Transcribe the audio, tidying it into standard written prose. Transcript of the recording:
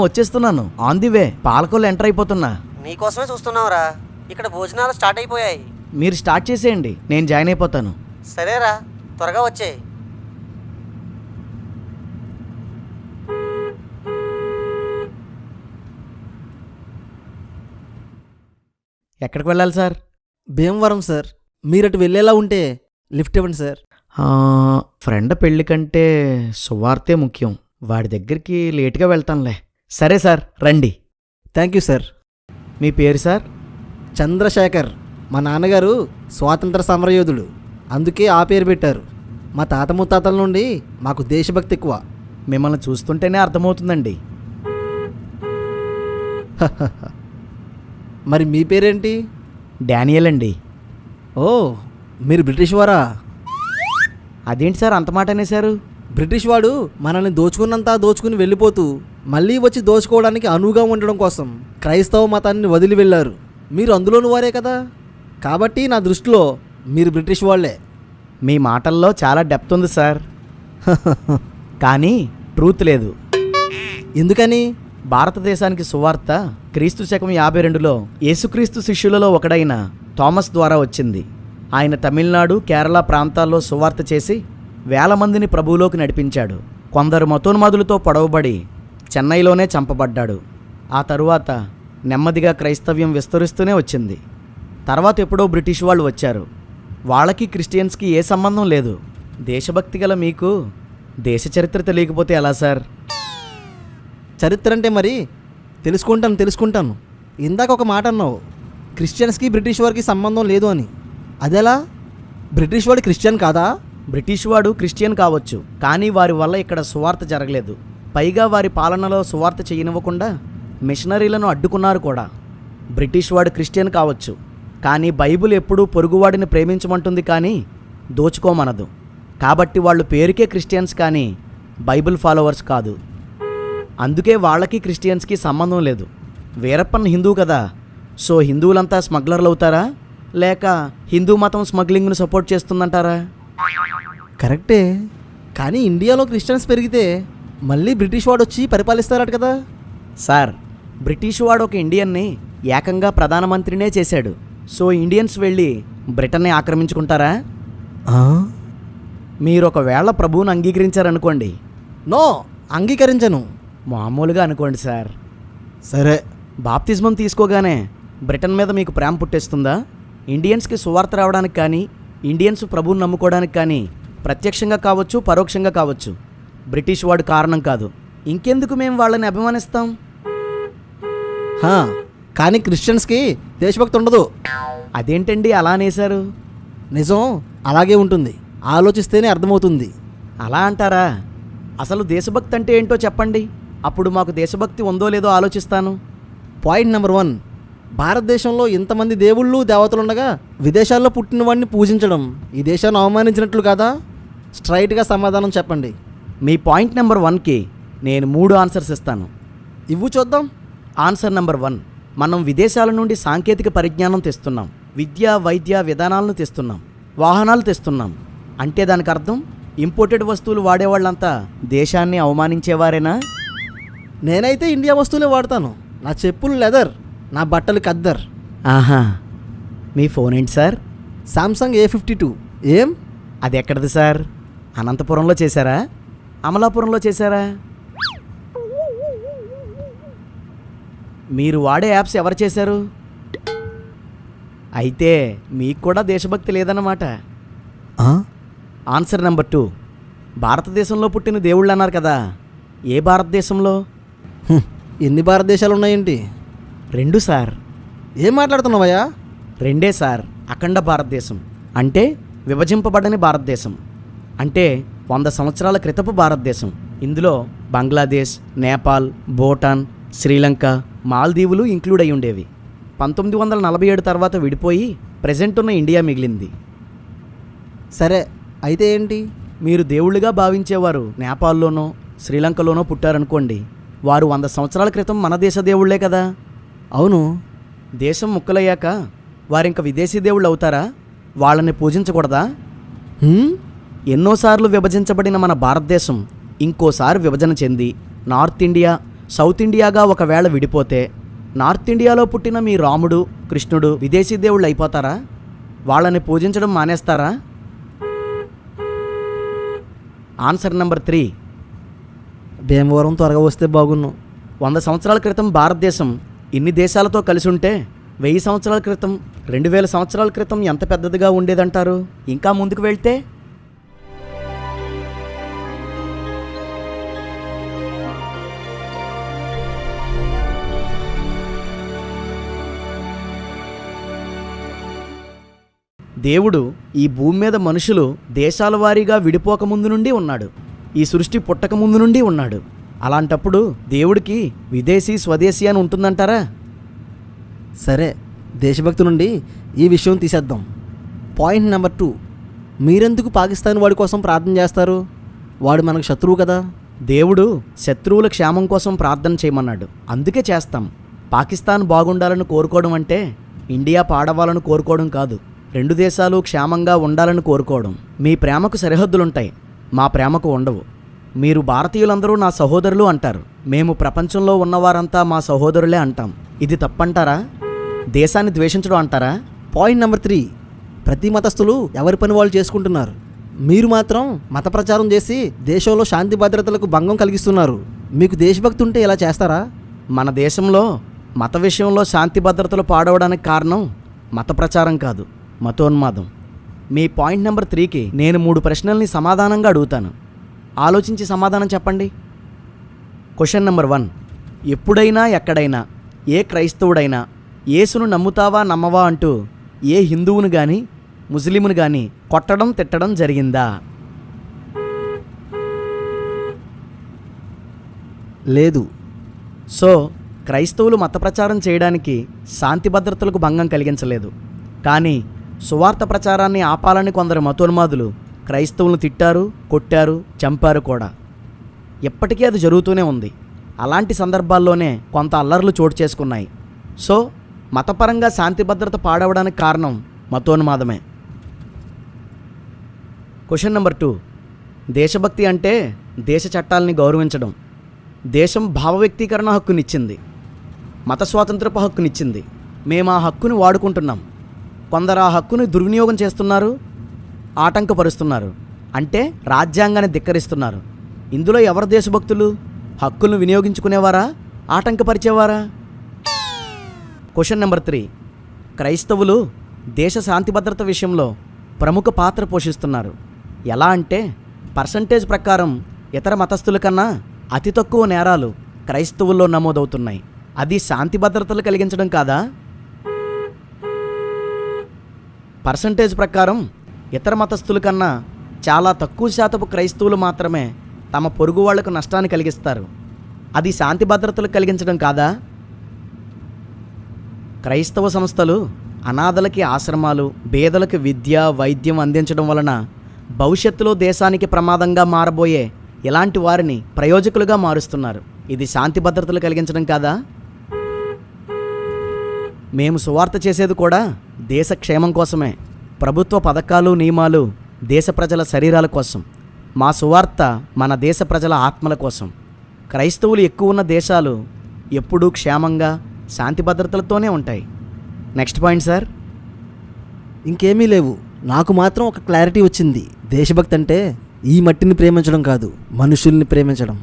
వచ్చేస్తున్నాను. On the way. Palakollu enter అయిపోతున్నా. నీకోసమే చూస్తున్నావురా. ఇక్కడ భోజనాలు స్టార్ట్ అయిపోయాయి. మీరు స్టార్ట్ చేసేయండి, నేను జాయిన్ అయిపోతాను. సరేరా, త్వరగా వచ్చే. ఎక్కడికి వెళ్ళాలి సార్? భీమవరం సార్. మీరటు వెళ్ళేలా ఉంటే లిఫ్ట్ ఇవ్వండి సార్. ఫ్రెండ్ పెళ్లి కంటే సువార్తే ముఖ్యం. వాడి దగ్గరికి లేటుగా వెళ్తానులే. సరే సార్, రండి. Thank you sir. మీ పేరు సార్? చంద్రశేఖర్. మా నాన్నగారు స్వాతంత్ర సమరయోధుడు, అందుకే ఆ పేరు పెట్టారు. మా తాత ముత్తాతల నుండి మాకు దేశభక్తి ఎక్కువ. మిమ్మల్ని చూస్తుంటేనే అర్థమవుతుందండి. మరి మీ పేరేంటి? డానియల్ అండి. ఓ, మీరు బ్రిటిష్ వారా? అదేంటి సార్ అంత మాట అనేశారు? బ్రిటిష్ వాడు మనల్ని దోచుకున్నంతా దోచుకుని వెళ్ళిపోతూ మళ్ళీ వచ్చి దోచుకోవడానికి అనువుగా ఉండడం కోసం క్రైస్తవ మతాన్ని వదిలి వెళ్ళారు. మీరు అందులోని వారే కదా, కాబట్టి నా దృష్టిలో మీరు బ్రిటిష్ వాళ్ళే. మీ మాటల్లో చాలా డెప్త్ ఉంది సార్. కానీ ట్రూత్ లేదు. ఎందుకని? భారతదేశానికి సువార్త క్రీస్తు శకం 52లో యేసుక్రీస్తు శిష్యులలో ఒకడైన థామస్ ద్వారా వచ్చింది. ఆయన తమిళనాడు, కేరళ ప్రాంతాల్లో సువార్త చేసి వేల మందిని ప్రభువులోకి నడిపించాడు. కొందరు మతోన్మాదులతో పొడవబడి చెన్నైలోనే చంపబడ్డాడు. ఆ తరువాత నెమ్మదిగా క్రైస్తవ్యం విస్తరిస్తూనే వచ్చింది. తర్వాత ఎప్పుడో బ్రిటిష్ వాళ్ళు వచ్చారు. వాళ్ళకి క్రిస్టియన్స్కి ఏ సంబంధం లేదు. దేశభక్తి గల మీకు దేశ చరిత్ర తెలియకపోతే ఎలా సార్? చరిత్ర అంటే మరి తెలుసుకుంటాను. ఇందాక ఒక మాట అన్నావు, క్రిస్టియన్స్కి బ్రిటిష్ వారికి సంబంధం లేదు అని. అదెలా? బ్రిటిష్ వాడు క్రిస్టియన్ కాదా? బ్రిటిష్ వాడు క్రిస్టియన్ కావచ్చు, కానీ వారి వల్ల ఇక్కడ సువార్త జరగలేదు. పైగా వారి పాలనలో సువార్త చేయనివ్వకుండా మిషనరీలను అడ్డుకున్నారు కూడా. బ్రిటిష్ వాడు క్రిస్టియన్ కావచ్చు, కానీ బైబిల్ ఎప్పుడూ పొరుగువాడిని ప్రేమించమంటుంది, కానీ దోచుకోమనదు. కాబట్టి వాళ్ళు పేరుకే క్రిస్టియన్స్, కానీ బైబిల్ ఫాలోవర్స్ కాదు. అందుకే వాళ్ళకి క్రిస్టియన్స్కి సంబంధం లేదు. వీరప్పన్ హిందూ కదా, సో హిందువులంతా స్మగ్లర్లు అవుతారా, లేక హిందూ మతం స్మగ్లింగ్ను సపోర్ట్ చేస్తుందంటారా? కరెక్టే, కానీ ఇండియాలో క్రిస్టియన్స్ పెరిగితే మళ్ళీ బ్రిటిష్ వాడు వచ్చి పరిపాలిస్తారట కదా. సార్, బ్రిటిష్ వాడు ఒక ఇండియన్ని ఏకంగా ప్రధానమంత్రినే చేశాడు. సో ఇండియన్స్ వెళ్ళి బ్రిటన్ని ఆక్రమించుకుంటారా? మీరు ఒకవేళ ప్రభువును అంగీకరించారనుకోండి. నో, అంగీకరించను. మామూలుగా అనుకోండి సార్. సరే. బాప్తిజమం తీసుకోగానే బ్రిటన్ మీద మీకు ప్రేమ పుట్టేస్తుందా? ఇండియన్స్కి సువార్త రావడానికి కానీ, ఇండియన్స్ ప్రభువుని నమ్ముకోవడానికి కానీ ప్రత్యక్షంగా కావచ్చు, పరోక్షంగా కావచ్చు, బ్రిటిష్ వాడు కారణం కాదు. ఇంకెందుకు మేము వాళ్ళని అభిమానిస్తాం? కానీ క్రిస్టియన్స్కి దేశభక్తి ఉండదు. అదేంటండి అలా అనేశారు? నిజం అలాగే ఉంటుంది, ఆలోచిస్తేనే అర్థమవుతుంది. అలా అంటారా? అసలు దేశభక్తి అంటే ఏంటో చెప్పండి, అప్పుడు మాకు దేశభక్తి ఉందో లేదో ఆలోచిస్తాను. పాయింట్ నెంబర్ 1, భారతదేశంలో ఇంతమంది దేవుళ్ళు దేవతలుండగా విదేశాల్లో పుట్టిన వాడిని పూజించడం ఈ దేశాన్ని అవమానించినట్లు కాదా? స్ట్రైట్గా సమాధానం చెప్పండి. మీ పాయింట్ నెంబర్ 1కి నేను 3 ఆన్సర్స్ ఇస్తాను. ఇవ్వు చూద్దాం. ఆన్సర్ నెంబర్ 1, మనం విదేశాల నుండి సాంకేతిక పరిజ్ఞానం తెస్తున్నాం, విద్య, వైద్య విధానాలను తెస్తున్నాం, వాహనాలు తెస్తున్నాం. అంటే దానికి అర్థం ఇంపోర్టెడ్ వస్తువులు వాడేవాళ్ళంతా దేశాన్ని అవమానించేవారేనా? నేనైతే ఇండియా వస్తువులే వాడతాను. నా చెప్పులు లెదర్, నా బట్టలు ఖద్దర్. ఆహా, మీ ఫోన్ ఏంటి సార్? Samsung A52. ఏం? అది ఎక్కడిది సార్? అనంతపురంలో చేశారా, అమలాపురంలో చేశారా? మీరు వాడే యాప్స్ ఎవరు చేశారు? అయితే మీకు కూడా దేశభక్తి లేదన్నమాట. ఆన్సర్ నెంబర్ 2, భారతదేశంలో పుట్టిన దేవుళ్ళు అన్నారు కదా, ఏ భారతదేశంలో? ఎన్ని భారతదేశాలు ఉన్నాయేంటి? 2 సార్. ఏం మాట్లాడుతున్నావయ్యా? 2 సార్. అఖండ భారతదేశం అంటే విభజింపబడని భారతదేశం, అంటే 100 సంవత్సరాల క్రితపు భారతదేశం. ఇందులో బంగ్లాదేశ్, నేపాల్, భూటాన్, శ్రీలంక, మాల్దీవులు ఇంక్లూడ్ అయి ఉండేవి. 1947 తర్వాత విడిపోయి ప్రెజెంట్ ఉన్న ఇండియా మిగిలింది. సరే, అయితే ఏంటి? మీరు దేవుళ్ళుగా భావించేవారు నేపాల్లోనో శ్రీలంకలోనో పుట్టారనుకోండి, వారు 100 సంవత్సరాల క్రితం మన దేశ దేవుళ్లే కదా. అవును. దేశం ముక్కలయ్యాక వారింక విదేశీ దేవుళ్ళు అవుతారా? వాళ్ళని పూజించకూడదా? ఎన్నోసార్లు విభజించబడిన మన భారతదేశం ఇంకోసారి విభజన చెంది నార్త్ ఇండియా, సౌత్ ఇండియాగా ఒకవేళ విడిపోతే నార్త్ ఇండియాలో పుట్టిన మీ రాముడు కృష్ణుడు విదేశీ దేవుళ్ళు అయిపోతారా? వాళ్ళని పూజించడం మానేస్తారా? Answer number 3. భీమవరం త్వరగా వస్తే బాగున్ను. 100 సంవత్సరాల క్రితం భారతదేశం ఇన్ని దేశాలతో కలిసి ఉంటే 1000 సంవత్సరాల క్రితం 2000 సంవత్సరాల క్రితం ఎంత పెద్దదిగా ఉండేదంటారు? ఇంకా ముందుకు వెళ్తే దేవుడు ఈ భూమి మీద మనుషులు దేశాల వారీగా విడిపోక ముందు నుండి ఉన్నాడు. ఈ సృష్టి పుట్టక ముందు నుండి ఉన్నాడు. అలాంటప్పుడు దేవుడికి విదేశీ స్వదేశీ అని ఉంటుందంటారా? సరే, దేశభక్తి నుండి ఈ విషయం తీసేద్దాం. Point number 2. మీరెందుకు పాకిస్తాన్ వాడి కోసం ప్రార్థన చేస్తారు? వాడు మనకు శత్రువు కదా. దేవుడు శత్రువుల క్షేమం కోసం ప్రార్థన చేయమన్నాడు, అందుకే చేస్తాం. పాకిస్తాన్ బాగుండాలని కోరుకోవడం అంటే ఇండియా పాడవాలని కోరుకోవడం కాదు. 2 దేశాలు క్షేమంగా ఉండాలని కోరుకోవడం. మీ ప్రేమకు సరిహద్దులుంటాయి, మా ప్రేమకు ఉండవు. మీరు భారతీయులందరూ నా సహోదరులు అంటారు, మేము ప్రపంచంలో ఉన్నవారంతా మా సహోదరులే అంటాం. ఇది తప్పంటారా? దేశాన్ని ద్వేషించడం అంటారా? Point number 3. ప్రతి మతస్థులు ఎవరి పని వాళ్ళు చేసుకుంటున్నారు. మీరు మాత్రం మత ప్రచారం చేసి దేశంలో శాంతి భద్రతలకు భంగం కలిగిస్తున్నారు. మీకు దేశభక్తి ఉంటే ఇలా చేస్తారా? మన దేశంలో మత విషయంలో శాంతి భద్రతలు పాడవడానికి కారణం మత ప్రచారం కాదు, మతోన్మాదం. మీ పాయింట్ నెంబర్ 3కి నేను 3 ప్రశ్నల్ని సమాధానంగా అడుగుతాను. ఆలోచించి సమాధానం చెప్పండి. Question number 1. ఎప్పుడైనా ఎక్కడైనా ఏ క్రైస్తవుడైనా యేసును నమ్ముతావా నమ్మవా అంటూ ఏ హిందువును కానీ ముస్లింను కానీ కొట్టడం తిట్టడం జరిగిందా? లేదు. సో క్రైస్తవులు మత ప్రచారం చేయడానికి శాంతి భద్రతలకు భంగం కలిగించలేదు. కానీ సువార్త ప్రచారాన్ని ఆపాలని కొందరు మతోన్మాదులు క్రైస్తవులను తిట్టారు, కొట్టారు, చంపారు కూడా. ఎప్పటికీ అది జరుగుతూనే ఉంది. అలాంటి సందర్భాల్లోనే కొంత అల్లర్లు చోటు చేసుకున్నాయి. సో మతపరంగా శాంతి భద్రత పాడవడానికి కారణం మతోన్మాదమే. Question number 2. దేశభక్తి అంటే దేశ చట్టాలని గౌరవించడం. దేశం భావ వ్యక్తీకరణ హక్కునిచ్చింది, మత స్వాతంత్రపు హక్కునిచ్చింది. మేము ఆ హక్కుని వాడుకుంటున్నాం. కొందరు ఆ హక్కుని దుర్వినియోగం చేస్తున్నారు, ఆటంకపరుస్తున్నారు. అంటే రాజ్యాంగాన్ని ధిక్కరిస్తున్నారు. ఇందులో ఎవరు దేశభక్తులు? హక్కులను వినియోగించుకునేవారా, ఆటంకపరిచేవారా? Question number 3. క్రైస్తవులు దేశ శాంతి భద్రత విషయంలో ప్రముఖ పాత్ర పోషిస్తున్నారు. ఎలా అంటే పర్సంటేజ్ ప్రకారం ఇతర మతస్థుల కన్నా అతి తక్కువ నేరాలు క్రైస్తవుల్లో నమోదవుతున్నాయి. అది శాంతి భద్రతలు కలిగించడం కాదా? పర్సంటేజ్ ప్రకారం ఇతర మతస్థుల కన్నా చాలా తక్కువ శాతపు క్రైస్తవులు మాత్రమే తమ పొరుగు వాళ్లకు నష్టాన్ని కలిగిస్తారు. అది శాంతి భద్రతలు కలిగించడం కాదా? క్రైస్తవ సంస్థలు అనాథలకి ఆశ్రమాలు, పేదలకు విద్య, వైద్యం అందించడం వలన భవిష్యత్తులో దేశానికి ప్రమాదంగా మారబోయే ఇలాంటి వారిని ప్రయోజకులుగా మారుస్తున్నారు. ఇది శాంతి భద్రతలు కలిగించడం కాదా? మేము సువార్త చేసేది కూడా దేశ క్షేమం కోసమే. ప్రభుత్వ పథకాలు, నియమాలు దేశ ప్రజల శరీరాల కోసం. మా సువార్త మన దేశ ప్రజల ఆత్మల కోసం. క్రైస్తవులు ఎక్కువ ఉన్న దేశాలు ఎప్పుడూ క్షేమంగా శాంతి భద్రతలతోనే ఉంటాయి. Next point sir. ఇంకేమీ లేవు. నాకు మాత్రం ఒక క్లారిటీ వచ్చింది. దేశభక్తి అంటే ఈ మట్టిని ప్రేమించడం కాదు, మనుషుల్ని ప్రేమించడం.